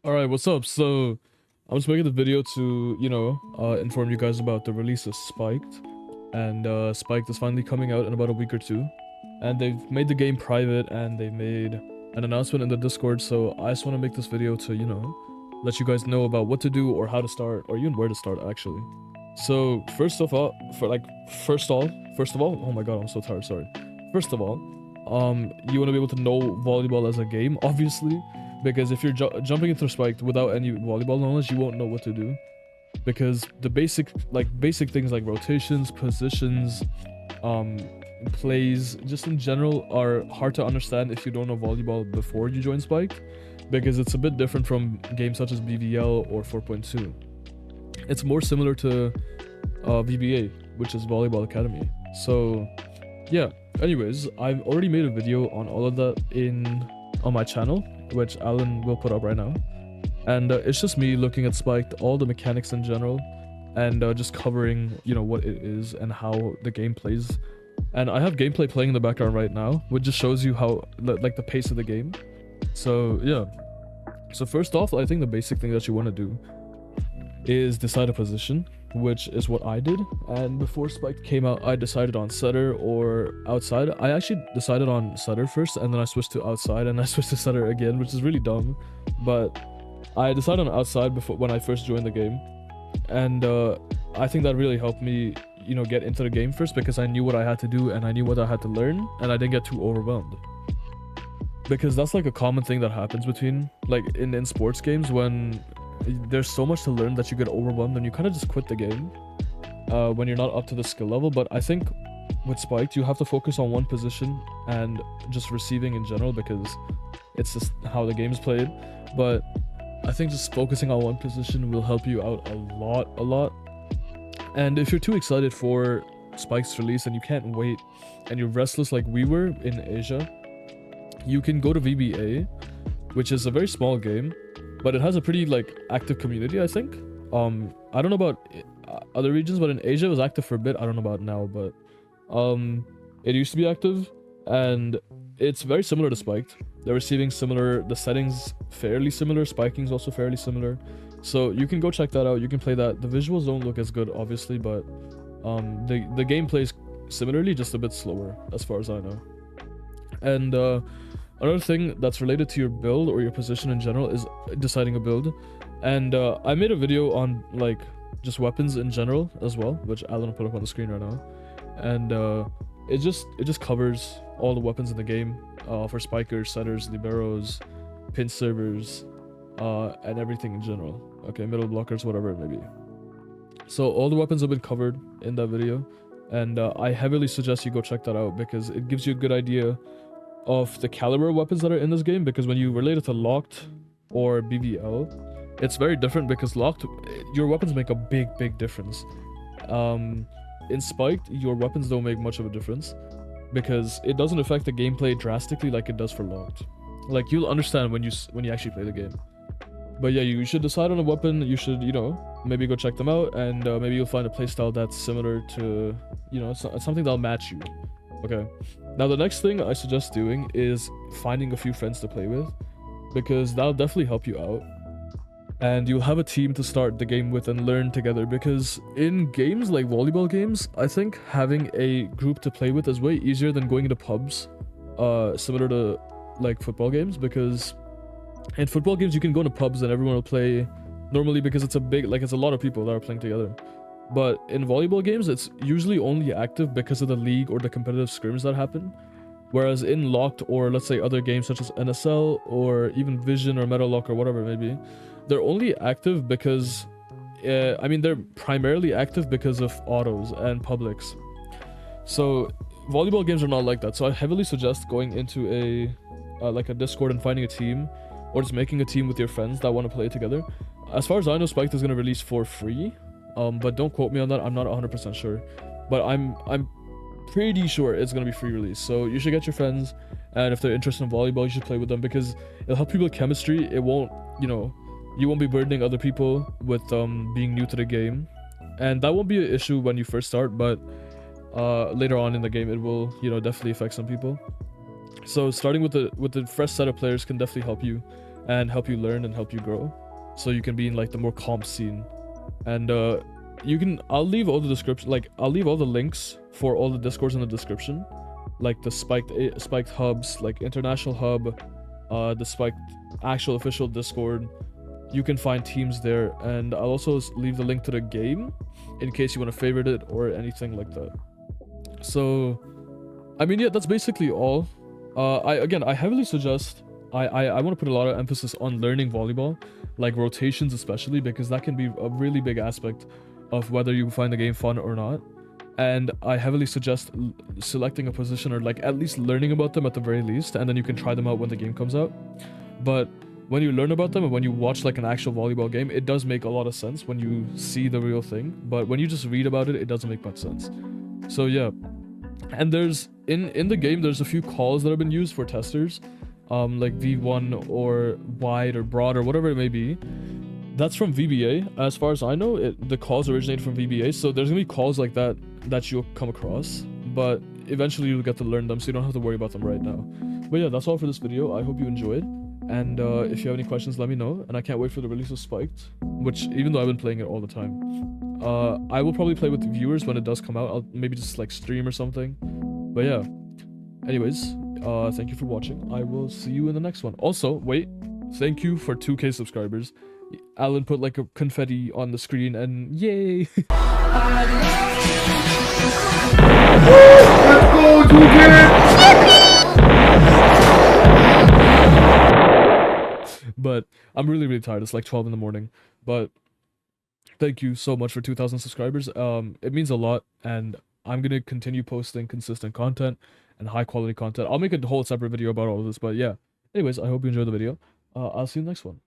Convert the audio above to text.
All right, what's up? So, I'm just making the video to, inform you guys about the release of Spiked. And Spiked is finally coming out in about a week or two. And they've made the game private and they made an announcement in the Discord. So, I just want to make this video to, let you guys know about what to do or how to start or even where to start actually. So, first of all, oh my god, I'm so tired, sorry. First of all, you want to be able to know volleyball as a game, obviously, because if you're jumping into Spiked without any volleyball knowledge, you won't know what to do. Because the basic things like rotations, positions, um, plays, just in general, are hard to understand if you don't know volleyball before you join Spiked, because it's a bit different from games such as BVL or 4.2. It's more similar to VBA, which is Volleyball Academy. So, yeah. Anyways, I've already made a video on all of that on my channel, which Alan will put up right now. And it's just me looking at Spiked, all the mechanics in general, and just covering, what it is and how the game plays. And I have gameplay playing in the background right now, which just shows you how, like, the pace of the game. So, yeah. So first off, I think the basic thing that you want to do is decide a position, which is what I did. And before Spiked came out, I decided on setter or outside. I actually decided on setter first, and then I switched to outside, and I switched to setter again, which is really dumb. But I decided on outside when I first joined the game, and I think that really helped me, get into the game first, because I knew what I had to do and I knew what I had to learn, and I didn't get too overwhelmed. Because that's like a common thing that happens between, like, in sports games, when there's so much to learn that you get overwhelmed and you kind of just quit the game when you're not up to the skill level. But I think with Spiked, you have to focus on one position and just receiving in general, because it's just how the game is played. But I think just focusing on one position will help you out a lot. And if you're too excited for Spike's release and you can't wait and you're restless like we were in Asia, you can go to VBA, which is a very small game, but it has a pretty, like, active community, I think. I don't know about other regions, but in Asia it was active for a bit. I don't know about now, but it used to be active, and it's very similar to Spiked. They're receiving similar, the settings fairly similar, spiking is also fairly similar. So you can go check that out. You can play that. The visuals don't look as good, obviously, but the game plays similarly, just a bit slower, as far as I know. And another thing that's related to your build or your position in general is deciding a build. And I made a video on, like, just weapons in general as well, which Alan will put up on the screen right now. And it just covers all the weapons in the game for spikers, setters, liberos, pin servers, and everything in general. Okay, middle blockers, whatever it may be. So all the weapons have been covered in that video, and I heavily suggest you go check that out, because it gives you a good idea of the caliber of weapons that are in this game. Because when you relate it to Locked or BVL, it's very different, because Locked, your weapons make a big difference. In Spiked, your weapons don't make much of a difference, because it doesn't affect the gameplay drastically like it does for Locked. Like, you'll understand when you actually play the game. But yeah, you should decide on a weapon. You should, maybe go check them out, and maybe you'll find a playstyle that's similar to, something that'll match you. Okay. Now, the next thing I suggest doing is finding a few friends to play with, because that'll definitely help you out. And you'll have a team to start the game with and learn together, because in games like volleyball games, I think having a group to play with is way easier than going into pubs, similar to, like, football games. Because in football games, you can go into pubs and everyone will play normally, because it's it's a lot of people that are playing together. But in volleyball games, it's usually only active because of the league or the competitive scrims that happen. Whereas in Locked, or let's say other games such as NSL or even Vision or Metalock or whatever it may be, they're only active because, they're primarily active because of autos and publics. So volleyball games are not like that. So I heavily suggest going into a Discord and finding a team, or just making a team with your friends that want to play together. As far as I know, Spiked is going to release for free, but don't quote me on that. I'm not 100% sure, but I'm pretty sure it's going to be free release. So you should get your friends, and if they're interested in volleyball, you should play with them, because it'll help you build chemistry. It won't, you won't be burdening other people with being new to the game, and that won't be an issue when you first start, but later on in the game, it will, definitely affect some people. So starting with the fresh set of players can definitely help you. and help you learn and help you grow, so you can be in like the more comp scene. And I'll leave all the description, like I'll leave all the links for all the discords in the description, like the spiked hubs, like international hub, the spiked actual official Discord. You can find teams there, and I'll also leave the link to the game in case you want to favorite it or anything like that. So I mean, yeah, that's basically all. I heavily suggest, I want to put a lot of emphasis on learning volleyball, like rotations especially, because that can be a really big aspect of whether you find the game fun or not. And I heavily suggest selecting a position, or like at least learning about them at the very least, and then you can try them out when the game comes out. But when you learn about them and when you watch like an actual volleyball game, it does make a lot of sense when you see the real thing. But when you just read about it, it doesn't make much sense. So yeah. And there's in the game, there's a few calls that have been used for testers, like V1 or wide or broad or whatever it may be. That's from VBA. As far as I know, the calls originated from VBA, so there's gonna be calls like that you'll come across, but eventually you'll get to learn them, so you don't have to worry about them right now. But yeah, that's all for this video. I hope you enjoyed, and if you have any questions, let me know. And I can't wait for the release of Spiked, which, even though I've been playing it all the time, I will probably play with the viewers when it does come out. I'll maybe just like stream or something. But yeah, anyways, thank you for watching. I will see you in the next one. Also, wait, thank you for 2K subscribers. Alan put like a confetti on the screen, and yay. Let's go, 2K! But I'm really tired. It's like 12 in the morning. But thank you so much for 2,000 subscribers. It means a lot, and I'm gonna continue posting consistent content and high quality content. I'll make a whole separate video about all of this, but yeah. Anyways, I hope you enjoyed the video. I'll see you in the next one.